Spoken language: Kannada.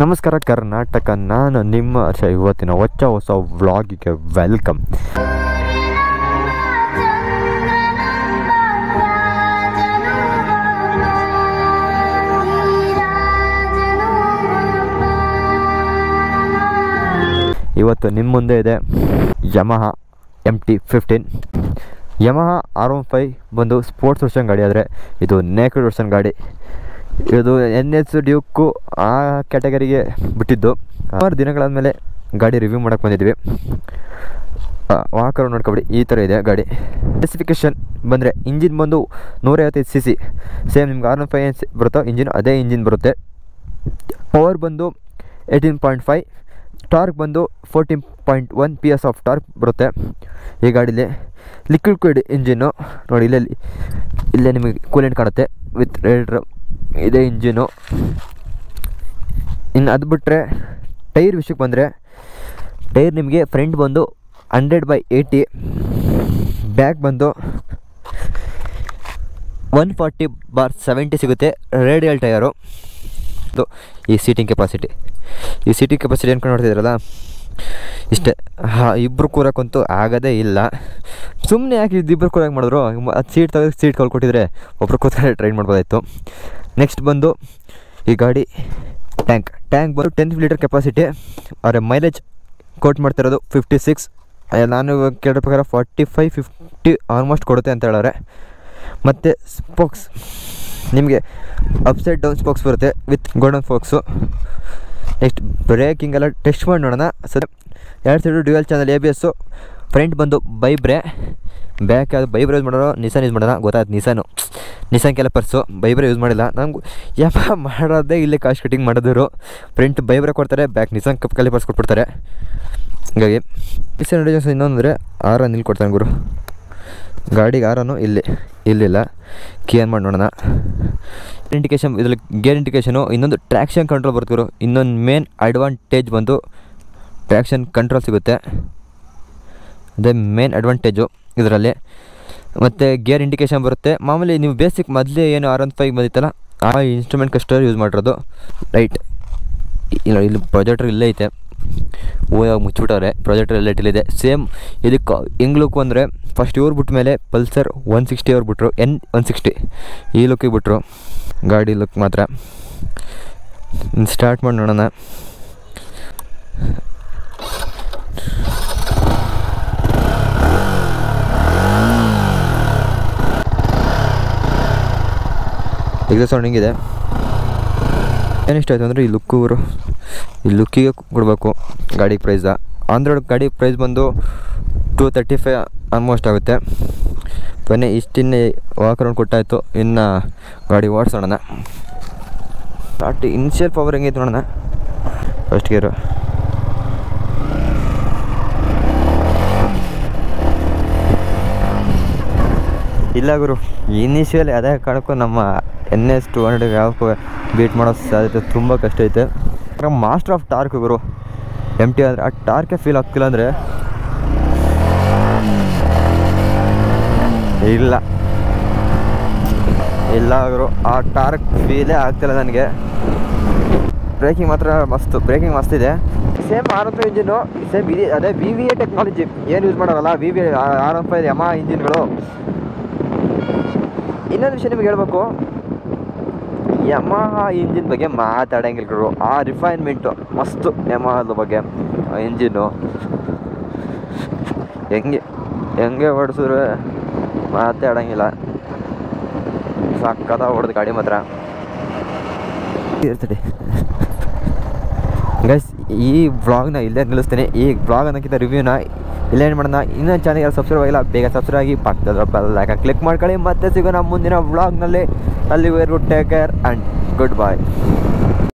ನಮಸ್ಕಾರ ಕರ್ನಾಟಕ, ನಾನು ನಿಮ್ಮ ಹರ್ಷ. ಇವತ್ತಿನ ಹೊಸ ವ್ಲಾಗಿಗೆ ವೆಲ್ಕಮ್. ಇವತ್ತು ನಿಮ್ಮ ಮುಂದೆ ಇದೆ ಯಮಹಾ MT-15. ಯಮಹಾ R15 ಬಂದು ಸ್ಪೋರ್ಟ್ಸ್ ವರ್ಷನ್ ಗಾಡಿ, ಆದರೆ ಇದು ನೇಕೆಡ್ ವರ್ಷನ್ ಗಾಡಿ. ಇದು NS ಡ್ಯೂಕು ಆ ಕ್ಯಾಟಗರಿಗೆ ಬಿಟ್ಟಿದ್ದು. 6 ದಿನಗಳಾದಮೇಲೆ ಗಾಡಿ ರಿವ್ಯೂ ಮಾಡೋಕ್ಕೆ ಬಂದಿದ್ವಿ. ವಾಕರ್ ನೋಡ್ಕೊಬಿಡಿ, ಈ ಥರ ಇದೆ ಗಾಡಿ. ಸ್ಪೆಸಿಫಿಕೇಷನ್ ಬಂದರೆ ಇಂಜಿನ್ ಬಂದು 155 cc, ಸೇಮ್ ನಿಮ್ಗೆ R15 ಬರುತ್ತೋ ಇಂಜಿನ್ ಅದೇ ಇಂಜಿನ್ ಬರುತ್ತೆ. ಪವರ್ ಬಂದು 18.5, ಟಾರ್ಕ್ ಬಂದು 14.1 PS ಆಫ್ ಟಾರ್ಕ್ ಬರುತ್ತೆ ಈ ಗಾಡೀಲಿ. ಲಿಕ್ವಿಡ್ ಇಂಜಿನ್ನು ನೋಡಿ, ಇಲ್ಲೇ ನಿಮಗೆ ಕೂಲೆಂಟ್ ಕಾಣುತ್ತೆ ವಿತ್ ರೇಡ್ರ್, ಇದೇ ಇಂಜಿನು. ಇನ್ನು ಅದು ಬಿಟ್ಟರೆ ಟೈರ್ ವಿಷಯಕ್ಕೆ ಬಂದರೆ, ಟೈರ್ ನಿಮಗೆ ಫ್ರಂಟ್ ಬಂದು 100/80, ಬ್ಯಾಕ್ ಬಂದು 140/70 ಸಿಗುತ್ತೆ ರೇಡಿಯಲ್ ಟೈರು. ಈ ಸೀಟಿಂಗ್ ಕೆಪಾಸಿಟಿ ಅನ್ಕೊಂಡು ನೋಡ್ತಿದ್ರಲ್ಲ, ಇಷ್ಟೇ. ಇಬ್ಬರು ಕೂರಕ್ಕಂತೂ ಆಗೋದೇ ಇಲ್ಲ. ಸುಮ್ಮನೆ ಯಾಕೆ ಇಬ್ಬರು ಕೂರಕ್ಕೆ ಮಾಡಿದ್ರು, ಅದು ಸೀಟ್ ತೆಗೆದು ಸೀಟ್ ಕೊಟ್ಟಿದ್ರೆ ಒಬ್ರು ಕೂತ್ಕೊಂಡು ಟ್ರೈನ್ ಮಾಡ್ಬೋದಾಯಿತು. ನೆಕ್ಸ್ಟ್ ಬಂದು ಈ ಗಾಡಿ ಟ್ಯಾಂಕ್ ಬಂದು 10 ಲೀಟರ್ ಕೆಪಾಸಿಟಿ. ಅವರ ಮೈಲೇಜ್ ಕೋಟ್ ಮಾಡ್ತಿರೋದು 56. ನಾನು ಕೇಳೋ ಪ್ರಕಾರ 45-50 ಆಲ್ಮೋಸ್ಟ್ ಕೊಡುತ್ತೆ ಅಂತ ಹೇಳೋರೆ. ಮತ್ತು ಸ್ಪೋಕ್ಸ್ ನಿಮಗೆ ಅಪ್ಸೈಡ್ ಡೌನ್ ಸ್ಪೋಕ್ಸ್ ಬರುತ್ತೆ ವಿತ್ ಗೋಲ್ಡನ್ ಫೋಕ್ಸು. ನೆಕ್ಸ್ಟ್ ಬ್ರೇಕಿಂಗ್ ಎಲ್ಲ ಟೆಸ್ಟ್ ಮಾಡಿ ನೋಡೋಣ. Sir 2 side dual channel ABS. Front ಬಂದು ಬೈಬ್ರೆ, ಬ್ಯಾಕ್ ಯಾವುದು ಬೈಬ್ರೆ ಯೂಸ್ ಮಾಡೋರು, ನಿಸಾನ್ ಯೂಸ್ ಮಾಡೋಣ ಗೊತ್ತಾಯ್ತು. ನಿಸಾನ್ ಕ್ಯಾಲಿಪರ್ಸು, ಬೈಬ್ರೆ ಯೂಸ್ ಮಾಡಿಲ್ಲ. ನಂಗೆ ಮಾಡೋದೇ ಇಲ್ಲೇ ಕಾಸ್ಟ್ ಕಟಿಂಗ್ ಮಾಡಿದ್ರು. ಫ್ರಂಟ್ ಬೈಬ್ರೆ ಕೊಡ್ತಾರೆ, ಬ್ಯಾಕ್ ನಿಸಾನ್ ಕ್ಯಾಲಿಪರ್ಸ್ ಕೊಟ್ಬಿಡ್ತಾರೆ. ಹೀಗಾಗಿ ನಿಸಾನ್ ಡಿಸೈನ್ಸ್ ಇನ್ನೊಂದರೆ ಆರನ್ ಇಲ್ಲಿ ಕೊಡ್ತಾನೆ ಗುರು. ಗಾಡಿಗೆ ಆರನು ಇಲ್ಲಿಲ್ಲ. ಕೀ ಆನ್ ಮಾಡಿ ನೋಡೋಣ. ಇಂಡಿಕೇಶನ್, ಇದರಲ್ಲಿ ಗೇರ್ ಇಂಡಿಕೇಷನು. ಇನ್ನೊಂದು ಟ್ರ್ಯಾಕ್ಷನ್ ಕಂಟ್ರೋಲ್ ಬರುತ್ತೆ ಗುರು. ಇನ್ನೊಂದು ಮೇನ್ ಅಡ್ವಾಂಟೇಜ್ ಬಂದು ಟ್ರ್ಯಾಕ್ಷನ್ ಕಂಟ್ರೋಲ್ ಸಿಗುತ್ತೆ, ಅದೇ ಮೇನ್ ಅಡ್ವಾಂಟೇಜು ಇದರಲ್ಲಿ. ಮತ್ತು ಗೇರ್ ಇಂಡಿಕೇಷನ್ ಬರುತ್ತೆ. ಮಾಮೂಲಿ ನೀವು ಬೇಸಿಕ್ ಮೊದಲೇ ಏನು R15 ಬಂದಿತ್ತಲ್ಲ, ಆ ಇನ್ಸ್ಟ್ರೂಮೆಂಟ್ ಕಸ್ಟರ್ ಯೂಸ್ ಮಾಡಿರೋದು. ರೈಟ್, ಇಲ್ಲಿ ಪ್ರೊಜೆಕ್ಟರ್ ಇಲ್ಲೇ ಐತೆ, ಮುಚ್ಚಿಬಿಟ್ಟವ್ರೆ. ಪ್ರೊಜೆಕ್ಟರ್ ಎಲ್ಲ ಇಟ್ಟಿದೆ. ಸೇಮ್ ಇದಕ್ಕೆ ಹೆಂಗೆ ಲುಕ್ ಅಂದರೆ, ಫಸ್ಟ್ ಇವ್ರು ಬಿಟ್ಟ ಮೇಲೆ ಪಲ್ಸರ್ 160 ಅವ್ರು ಬಿಟ್ಟರು, N160 ಈ ಲುಕ್ಕಿಗೆ ಬಿಟ್ಟರು ಗಾಡಿ ಲುಕ್ ಮಾತ್ರ. ಸ್ಟಾರ್ಟ್ ಮಾಡಿ ನೋಡೋಣ. ಎಕ್ಸಾಸ್ಟ್ ಸೌಂಡ್ ಹಿಂಗಿದೆ. ಏನಿಷ್ಟ ಆಯಿತು ಅಂದರೆ ಈ ಲುಕ್ಕಿಗೆ ಕೊಡಬೇಕು ಗಾಡಿ ಪ್ರೈಸ. ಆಂಡ್ರಾಯ್ಡ್ ಗಾಡಿ ಪ್ರೈಸ್ ಬಂದು 235 ಆಲ್ಮೋಸ್ಟ್ ಆಗುತ್ತೆ. ಬನ್ನಿ, ಇಷ್ಟಿನ್ನೇ ವಾಕ್ ರೌಂಡ್ ಕೊಟ್ಟಾಯಿತು. ಇನ್ನು ಗಾಡಿ ಓಡಿಸೋಣ. ಸ್ಟಾರ್ಟ್ ಇನಿಷಿಯಲ್ ಪವರ್ ಹೆಂಗೈತೆ ನೋಡೋಣ. ಫಸ್ಟ್ ಗೇರು, ಇಲ್ಲ ಗುರು, ಇನಿಷಿಯಲ್ ಅದೇ ಕಾರಣಕ್ಕೂ ನಮ್ಮ NS 200 ಯಾವಕ್ಕೂ ಬೀಟ್ ಮಾಡೋ ಸಾಧ್ಯತೆ ತುಂಬ ಕಷ್ಟ ಐತೆ. Master of torque Guru MT, ಅಂದರೆ ಆ ಟಾರ್ಕೆ ಫೀಲ್ ಆಗ್ತಿಲ್ಲ ಅಂದರೆ ಇಲ್ಲ ಗುರು, ಆ ಟಾರ್ಕ್ ಫೀಲೇ ಆಗ್ತಿಲ್ಲ ನನಗೆ. ಬ್ರೇಕಿಂಗ್ ಮಾತ್ರ ಬ್ರೇಕಿಂಗ್ ಮಸ್ತ್ ಇದೆ. ಸೇಮ್ R15 ಇಂಜಿನು, ಸೇಮ್ ಇದೆ, ಅದೇ VVA ಟೆಕ್ನಾಲಜಿ ಏನು ಯೂಸ್ ಮಾಡೋರಲ್ಲ, VVA R15 ಯಮಹಾ ಇಂಜಿನ್ಗಳು. ಇನ್ನೊಂದು ವಿಷಯ ನಿಮಗೆ ಹೇಳ್ಬೇಕು, ಯಮಹಾ ಇಂಜಿನ್ ಬಗ್ಗೆ ಮಾತಾಡೋಂಗಿಲ್ಲ. ಆ ರಿಫೈನ್ಮೆಂಟು ಮಸ್ತು ಯಮಹಾದ ಬಗ್ಗೆ. ಇಂಜಿನ್ನು ಹೆಂಗೆ ಓಡಿಸಿದ್ರೆ ಮಾತಾಡೋಂಗಿಲ್ಲ. ಸಕ್ಕತ್ತ ಹೊಡೆದು ಗಾಡಿ ಮಾತ್ರ ಇರ್ತದೆ. ಗೈಸ್, ಈ ವ್ಲಾಗ್ನ ಇಲ್ಲೇ ನಿಲ್ಲಿಸ್ತೀನಿ. ಈ ವ್ಲಾಗ್ ಅನ್ನೋಕ್ಕಿಂತ ರಿವ್ಯೂನ ಇಲ್ಲೇನು ಮಾಡೋಣ. ಇನ್ನೊಂದು ಚಾನಲ್ ಸಬ್ಸ್ಕ್ರೈಬ್ ಆಗಿಲ್ಲ, ಬೇಗ ಸಬ್ಸ್ಕ್ರೈಬ್ ಆಗಿ ಪಕ್ಕದ ಬೆಲ್ ಐಕಾನ್ ಕ್ಲಿಕ್ ಮಾಡ್ಕೊಳ್ಳಿ. ಮತ್ತೆ ಸಿಗೋಣ ಮುಂದಿನ ವ್ಲಾಗ್ನಲ್ಲಿ. ಅಲ್ಲಿ take care and good bye.